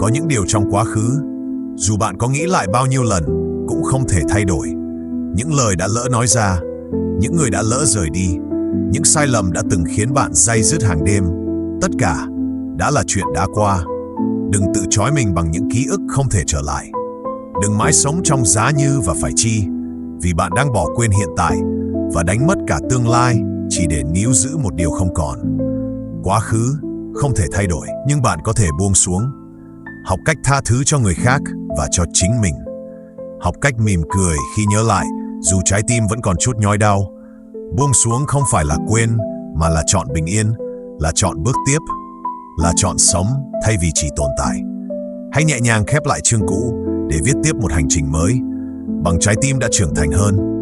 Có những điều trong quá khứ, dù bạn có nghĩ lại bao nhiêu lần, cũng không thể thay đổi. Những lời đã lỡ nói ra, những người đã lỡ rời đi, những sai lầm đã từng khiến bạn day dứt hàng đêm, tất cả đã là chuyện đã qua. Đừng tự trói mình bằng những ký ức không thể trở lại. Đừng mãi sống trong giá như và phải chi, vì bạn đang bỏ quên hiện tại và đánh mất cả tương lai chỉ để níu giữ một điều không còn. Quá khứ không thể thay đổi, nhưng bạn có thể buông xuống. Học cách tha thứ cho người khác và cho chính mình. Học cách mỉm cười khi nhớ lại, dù trái tim vẫn còn chút nhói đau. Buông xuống không phải là quên, mà là chọn bình yên, là chọn bước tiếp, là chọn sống thay vì chỉ tồn tại. Hãy nhẹ nhàng khép lại chương cũ để viết tiếp một hành trình mới, bằng trái tim đã trưởng thành hơn.